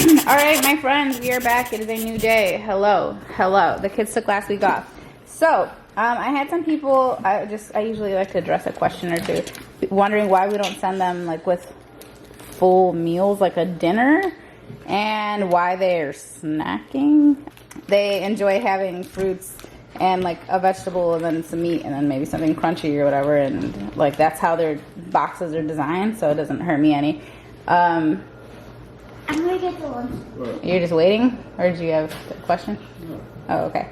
Alright, my friends, we are back. It is a new day. Hello. Hello. The kids took last week off. So, I had some people, I usually like to address a question or two, wondering why we don't send them like with full meals, like a dinner, and why they're snacking. They enjoy having fruits and like a vegetable and then some meat and then maybe something crunchy or whatever, and like that's how their boxes are designed, so it doesn't hurt me any. I'm gonna get the lunch. You're just waiting, or did you have a question? No. Oh, okay.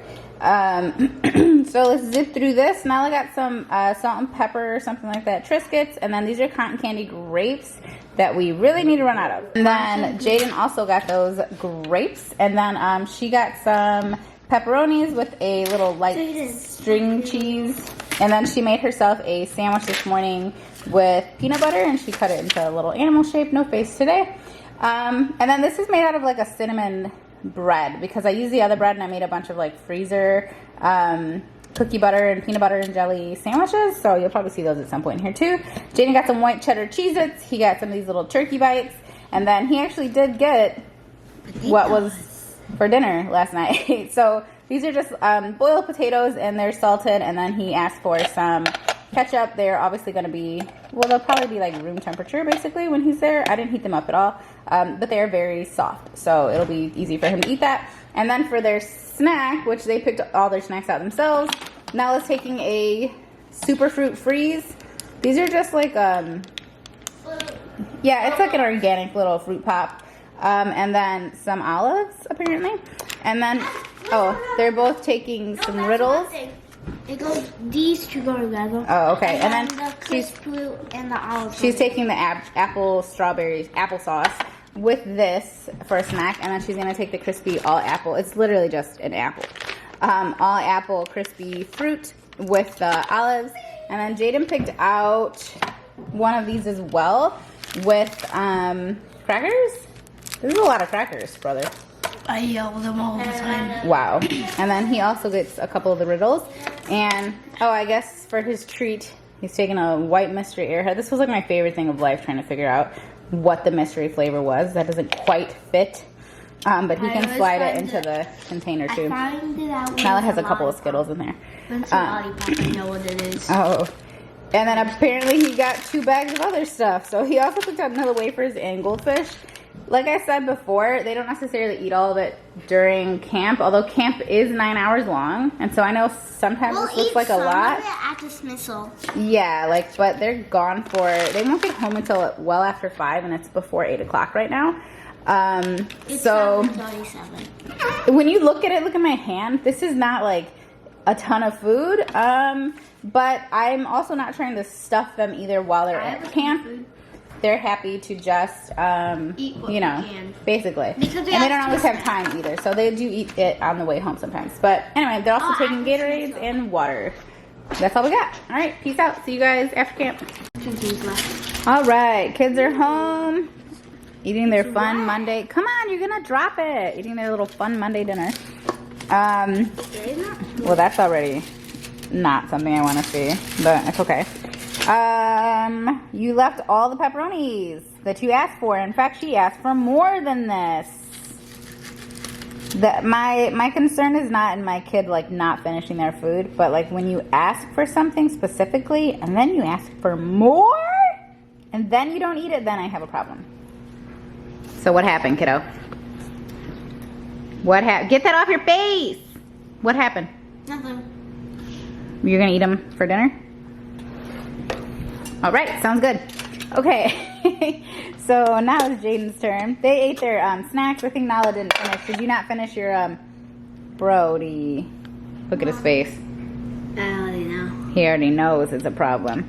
So let's zip through this. Now I got some salt and pepper or something like that, Triscuits, and then these are cotton candy grapes that we really need to run out of. And then Jaden also got those grapes, and then she got some pepperonis with a little light string cheese, and then she made herself a sandwich this morning with peanut butter, and she cut it into a little animal shape. No face today. And then this is made out of like a cinnamon bread, because I used the other bread and I made a bunch of like freezer cookie butter and peanut butter and jelly sandwiches, so you'll probably see those at some point here too. Jaden got some white cheddar Cheez-Its, he got some of these little turkey bites, and then he actually did get what was for dinner last night. So these are just boiled potatoes, and they're salted, and then he asked for some ketchup. They're obviously going to be, well, they'll probably be like room temperature basically when he's there. I didn't heat them up at all, but they're very soft, so it'll be easy for him to eat that. And then for their snack, which they picked all their snacks out themselves, Nala's taking a super fruit freeze. These are just like yeah, it's like an organic little fruit pop, and then some olives apparently, and then they're both taking some riddles. It goes, these two go together. Oh, okay. And then the crisp fruit and the olive. she's taking the apple strawberries applesauce with this for a snack, and then she's gonna take the crispy all apple. It's literally just an apple, all apple crispy fruit with the olives. And then Jaden picked out one of these as well with crackers. There's a lot of crackers, brother. I yell them all the time. Wow. And then he also gets a couple of the riddles. And, I guess for his treat, he's taking a white mystery airhead. This was like my favorite thing of life, trying to figure out what the mystery flavor was. That doesn't quite fit. But he can slide it into the container too. Now it has a couple of Skittles in there. I know what it is. Oh. And then apparently he got 2 bags of other stuff. So he also picked out another wafers and goldfish. Like I said before, they don't necessarily eat all of it during camp, although camp is 9 hours long, and so I know sometimes this looks like a lot. Of it at dismissal. Yeah, but they're gone they won't get home until well after 5, and it's before 8 o'clock right now. It's so 7:37. when you look at it, look at my hand. This is not like a ton of food, but I'm also not trying to stuff them either while they're at camp. They're happy to just, eat what basically. And they don't always have time either, so they do eat it on the way home sometimes. But anyway, they're also taking Gatorades and water. That's all we got. All right, peace out. See you guys after camp. All right, kids are home, eating their fun Monday. Come on, you're gonna drop it. Eating their little fun Monday dinner. Well, that's already not something I want to see, but it's okay. You left all the pepperonis that you asked for. In fact, she asked for more than this. My concern is not in my kid not finishing their food, but when you ask for something specifically and then you ask for more and then you don't eat it, then I have a problem. So what happened, kiddo? What happened? Get that off your face! What happened? Nothing. You're gonna eat them for dinner? All right, sounds good. Okay, so now it's Jaden's turn. They ate their snacks. I think Nala didn't finish. Did you not finish your Brody? Look at his face. I already know. He already knows it's a problem.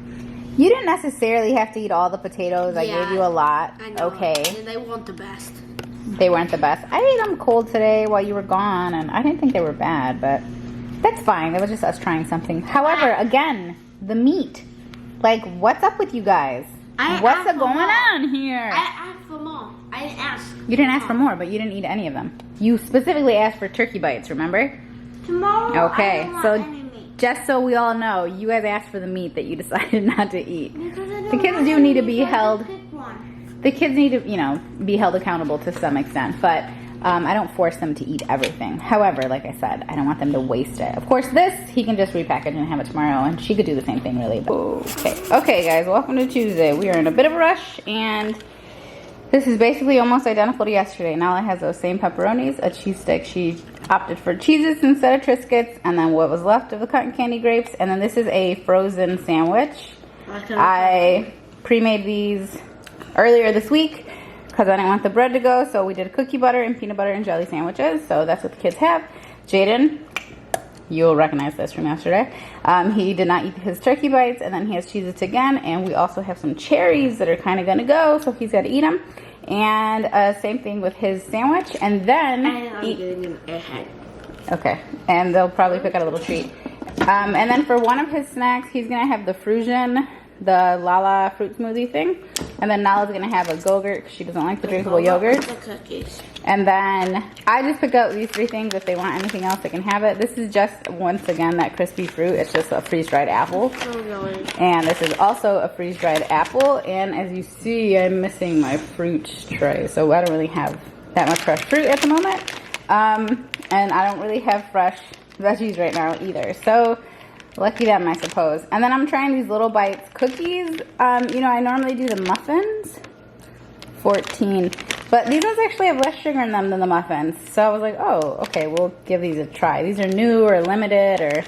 You didn't necessarily have to eat all the potatoes. I gave you a lot. I know. Okay. And they weren't the best. They weren't the best. I ate them cold today while you were gone, and I didn't think they were bad, but that's fine. It was just us trying something. However, again, the meat. What's up with you guys? What's going on here? I asked for more. I didn't ask. You didn't ask for more, but you didn't eat any of them. You specifically asked for turkey bites, remember? Tomorrow, okay, I don't so want any meat. Just so we all know, you guys asked for the meat that you decided not to eat. The kids do need to be held. the kids need to, you know, be held accountable to some extent, but I don't force them to eat everything. However, like I said, I don't want them to waste it. Of course, this, he can just repackage and have it tomorrow, and she could do the same thing, really. But okay, guys, welcome to Tuesday. We are in a bit of a rush, and this is basically almost identical to yesterday. Nala has those same pepperonis, a cheese stick. She opted for Cheez-Its instead of Triscuits, and then what was left of the cotton candy grapes, and then this is a frozen sandwich. I pre-made these earlier this week because I didn't want the bread to go, so we did cookie butter and peanut butter and jelly sandwiches. So that's what the kids have. Jaden, you'll recognize this from yesterday. He did not eat his turkey bites, and then he has Cheez-Its again, and we also have some cherries that are kind of gonna go, so he's got to eat them. And same thing with his sandwich, and then I'm giving him a head. Okay, and they'll probably pick out a little treat. And then for one of his snacks, he's gonna have the Frusion, the Lala fruit smoothie thing. And then Nala's gonna have a Go-Gurt because she doesn't like the drinkable yogurt. The cookies. And then I just picked out these 3 things. If they want anything else, they can have it. This is just, once again, that crispy fruit. It's just a freeze-dried apple. Oh, really? And this is also a freeze-dried apple. And as you see, I'm missing my fruit tray. So I don't really have that much fresh fruit at the moment. And I don't really have fresh veggies right now either. So lucky them, I suppose. And then I'm trying these Little Bites cookies. You know, I normally do the muffins. 14. But these ones actually have less sugar in them than the muffins. So I was like, oh, okay, we'll give these a try. These are new or limited, or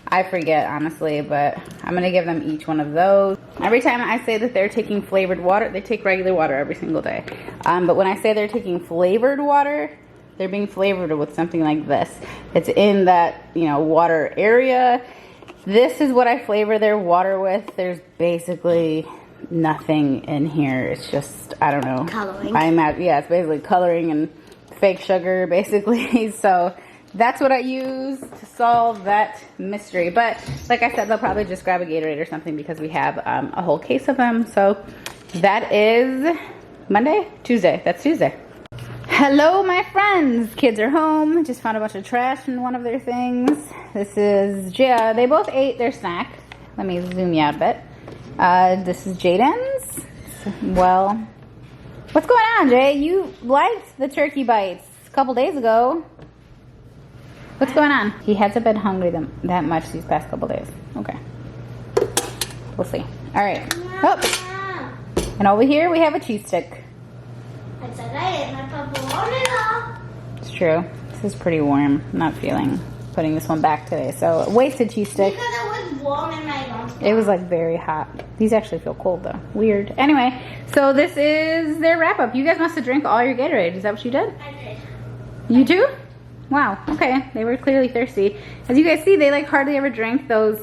I forget, honestly, but I'm going to give them each one of those. Every time I say that they're taking flavored water, they take regular water every single day. But when I say they're taking flavored water, they're being flavored with something like this. It's in that, you know, water area. This is what I flavor their water with. There's basically nothing in here. It's just, I don't know. Coloring. I imagine, yeah, it's basically coloring and fake sugar, basically. So that's what I use to solve that mystery. But like I said, they'll probably just grab a Gatorade or something because we have a whole case of them. So that is Monday? Tuesday. That's Tuesday. Hello, my friends. Kids are home. Just found a bunch of trash in one of their things. This is Jia. They both ate their snack. Let me zoom you out a bit. This is Jaden's. Well, what's going on, Jay? You liked the turkey bites a couple days ago. What's going on? He hasn't been hungry that much these past couple days. Okay. We'll see. All right. Oh. And over here we have a cheese stick. I said I ate my pepperoni. It's true. This is pretty warm. I'm not feeling putting this one back today. So, wasted cheese stick. Because it was warm in my lunchbox. It was like very hot. These actually feel cold though. Weird. Anyway, so this is their wrap up. You guys must have drank all your Gatorade. Is that what you did? I did. You too? Wow. Okay. They were clearly thirsty. As you guys see, they like hardly ever drink those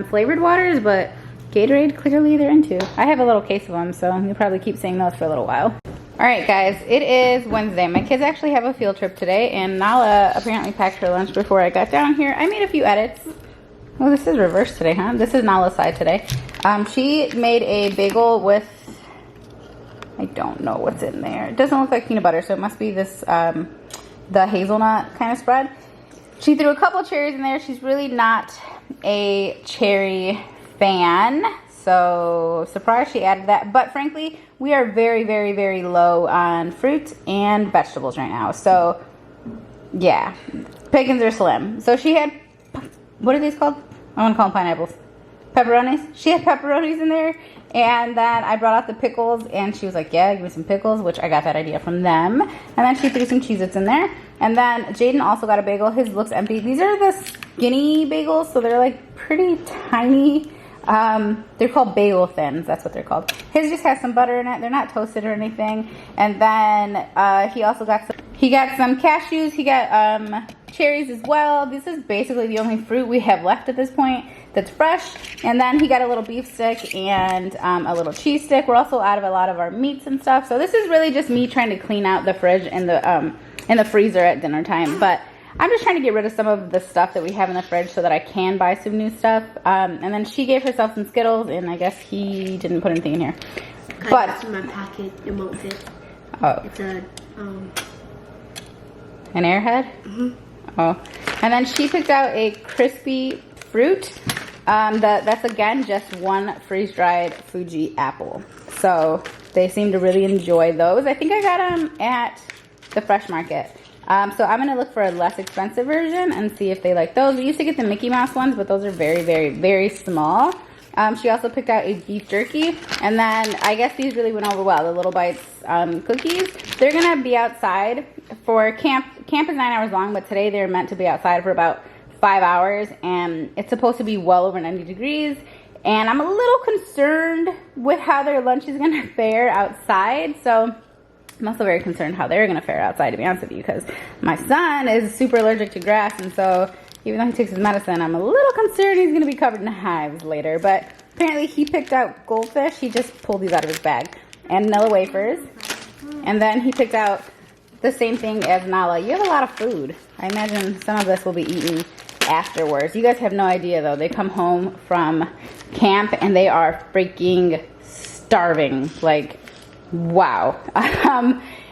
flavored waters, but Gatorade clearly they're into. I have a little case of them, so you'll probably keep seeing those for a little while. All right, guys, it is Wednesday. My kids actually have a field trip today, and Nala apparently packed her lunch before I got down here. I made a few edits. Oh, this is reversed today, huh? This is Nala's side today. She made a bagel with, I don't know what's in there. It doesn't look like peanut butter, so it must be this, the hazelnut kind of spread. She threw a couple cherries in there. She's really not a cherry fan, so surprised she added that. But frankly, we are very, very, very low on fruit and vegetables right now. So yeah, pickings are slim. So she had, what are these called? I want to call them pineapples. Pepperonis. She had pepperonis in there. And then I brought out the pickles, and she was like, yeah, give me some pickles, which I got that idea from them. And then she threw some Cheez-Its in there. And then Jaden also got a bagel. His looks empty. These are the skinny bagels, so they're like pretty tiny. They're called bagel thins. That's what they're called. His just has some butter in it. They're not toasted or anything. And then he also got some cashews. He got cherries as well. This is basically the only fruit we have left at this point that's fresh. And then he got a little beef stick and a little cheese stick. We're also out of a lot of our meats and stuff. So this is really just me trying to clean out the fridge and the freezer at dinner time. But I'm just trying to get rid of some of the stuff that we have in the fridge so that I can buy some new stuff. And then she gave herself some Skittles, and I guess he didn't put anything in here. But in my packet, it won't fit. Oh, It's a an Airhead. Mhm. Oh, and then she picked out a crispy fruit. That's again just one freeze-dried Fuji apple. So they seem to really enjoy those. I think I got them at the Fresh Market. So I'm gonna look for a less expensive version and see if they like those. We used to get the Mickey Mouse ones, but those are very, very, very small. She also picked out a beef jerky, and then I guess these really went over well, the Little Bites cookies. They're gonna be outside for camp. Camp is 9 hours long, but today they're meant to be outside for about 5 hours, and it's supposed to be well over 90 degrees. And I'm a little concerned with how their lunch is gonna fare outside, so I'm also very concerned how they're gonna fare outside, to be honest with you, because my son is super allergic to grass, and so even though he takes his medicine, I'm a little concerned he's gonna be covered in hives later. But apparently he picked out goldfish. He just pulled these out of his bag, and vanilla wafers. And then he picked out the same thing as Nala. You have a lot of food. I imagine some of this will be eaten afterwards. You guys have no idea though. They come home from camp and they are freaking starving. Like, wow.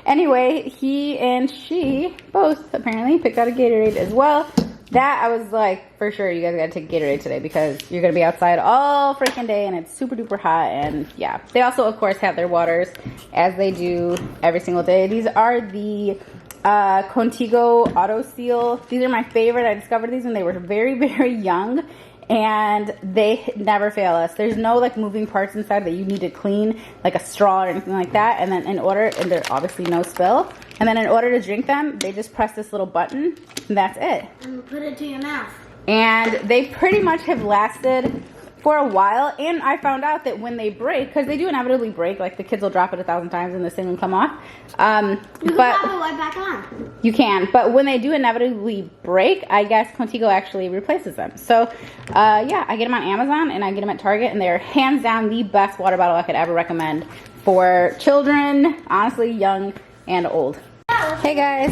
Anyway, he and she both apparently picked out a Gatorade as well. That I was like, for sure, you guys gotta take Gatorade today because you're gonna be outside all freaking day and it's super duper hot. And yeah, they also of course have their waters as they do every single day. These are the Contigo Auto Seal. These are my favorite. I discovered these when they were very, very young, and they never fail us. There's no like moving parts inside that you need to clean, like a straw or anything like that. And then and there's obviously no spill. And then in order to drink them, they just press this little button, and that's it. And put it to your mouth. And they pretty much have lasted for a while. And I found out that when they break, because they do inevitably break, like the kids will drop it 1,000 times and this thing will come off. You can pop it right back on. You can, but when they do inevitably break, I guess Contigo actually replaces them. So yeah, I get them on Amazon and I get them at Target, and they're hands down the best water bottle I could ever recommend for children, honestly, young and old. Hey guys,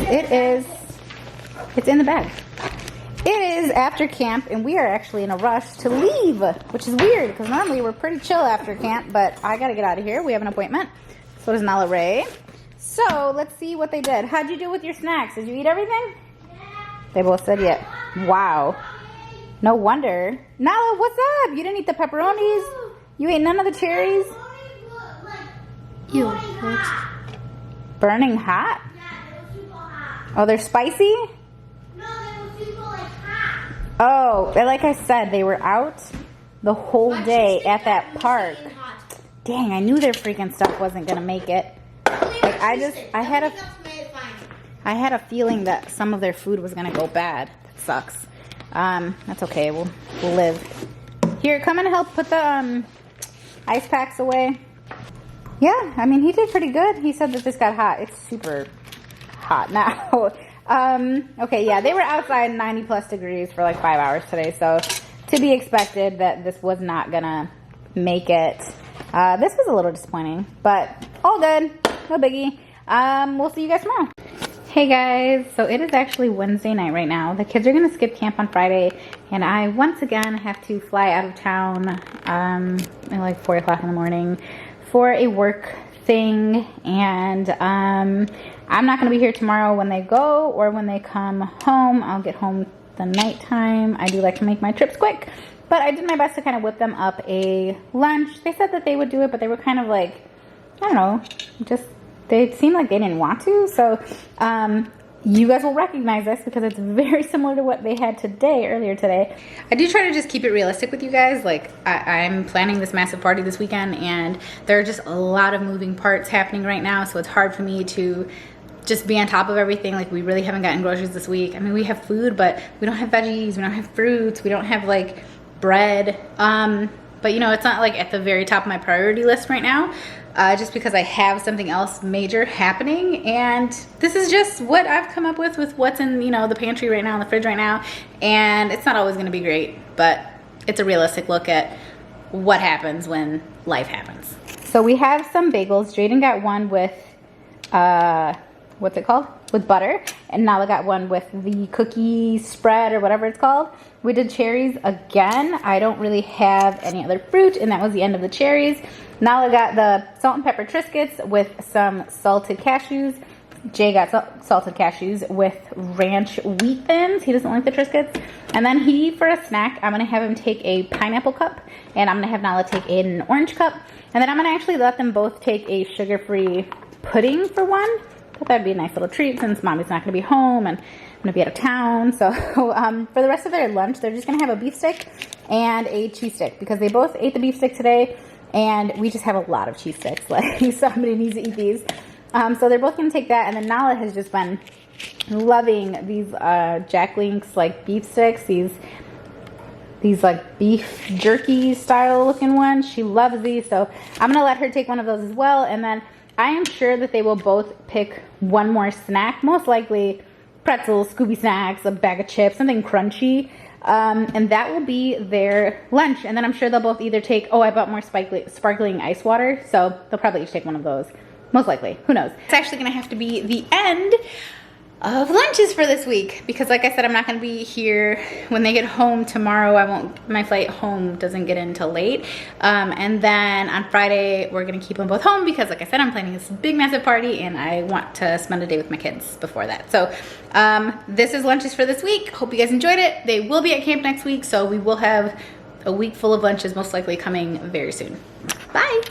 it's in the bag. It is after camp and we are actually in a rush to leave, which is weird because normally we're pretty chill after camp, but I gotta get out of here. We have an appointment. So does Nala Rae. So let's see what they did. How'd you do with your snacks? Did you eat everything? Yeah. They both said yeah. Wow. No wonder. Nala, what's up? You didn't eat the pepperonis? You ate none of the cherries? Ew. Burning hot? Yeah, they were super hot. Oh, they're spicy? No, they were super hot. Oh, but like I said, they were out the whole day at that park. Dang, I knew their freaking stuff wasn't gonna make it. Like I had a feeling that some of their food was gonna go bad. That sucks. That's okay. We'll live. Here, come and help put the ice packs away. Yeah, I mean, he did pretty good. He said that this got hot. It's super hot now. Okay, yeah, they were outside 90 plus degrees for like 5 hours today, so to be expected that this was not gonna make it. This was a little disappointing, but all good, no biggie. We'll see you guys tomorrow. Hey guys, so it is actually Wednesday night right now. The kids are gonna skip camp on Friday, and I once again have to fly out of town at like 4 o'clock in the morning for a work thing, and I'm not gonna be here tomorrow when they go or when they come home. I'll get home the nighttime. I do like to make my trips quick, but I did my best to kind of whip them up a lunch. They said that they would do it, but they were kind of like, I don't know, just they seemed like they didn't want to. So you guys will recognize this because it's very similar to what they had earlier today. I do try to just keep it realistic with you guys. Like I'm planning this massive party this weekend, and there are just a lot of moving parts happening right now, so it's hard for me to just be on top of everything. Like we really haven't gotten groceries this week. I mean, we have food, but we don't have veggies, we don't have fruits, we don't have like bread. But you know, it's not like at the very top of my priority list right now. Just because I have something else major happening, and this is just what I've come up with what's in, you know, the pantry right now, in the fridge right now, and it's not always gonna be great, but it's a realistic look at what happens when life happens. So we have some bagels. Jaden got one with, what's it called? With butter, and Nala got one with the cookie spread or whatever it's called. We did cherries again. I don't really have any other fruit, and that was the end of the cherries. Nala got the salt and pepper Triscuits with some salted cashews. Jay got salted cashews with ranch wheat thins. He doesn't like the Triscuits. And then for a snack, I'm gonna have him take a pineapple cup, and I'm gonna have Nala take an orange cup. And then I'm gonna actually let them both take a sugar-free pudding for one. I thought that'd be a nice little treat since Mommy's not gonna be home and I'm gonna be out of town. So for the rest of their lunch, they're just gonna have a beef stick and a cheese stick because they both ate the beef stick today, and we just have a lot of cheese sticks. Like, somebody needs to eat these. So they're both gonna take that, and then Nala has just been loving these Jack Link's like beef sticks, these like beef jerky style looking ones. She loves these, so I'm gonna let her take one of those as well. And then I am sure that they will both pick one more snack, most likely pretzels, Scooby snacks, a bag of chips, something crunchy. And that will be their lunch. And then I'm sure they'll both either take, I bought more sparkling ice water, so they'll probably each take one of those. Most likely, who knows? It's actually gonna have to be the end of lunches for this week because like I said, I'm not gonna be here when they get home tomorrow. My flight home doesn't get in until late. And then on Friday, we're gonna keep them both home because like I said, I'm planning this big massive party and I want to spend a day with my kids before that. So this is lunches for this week. Hope you guys enjoyed it. They will be at camp next week, so we will have a week full of lunches most likely coming very soon. Bye.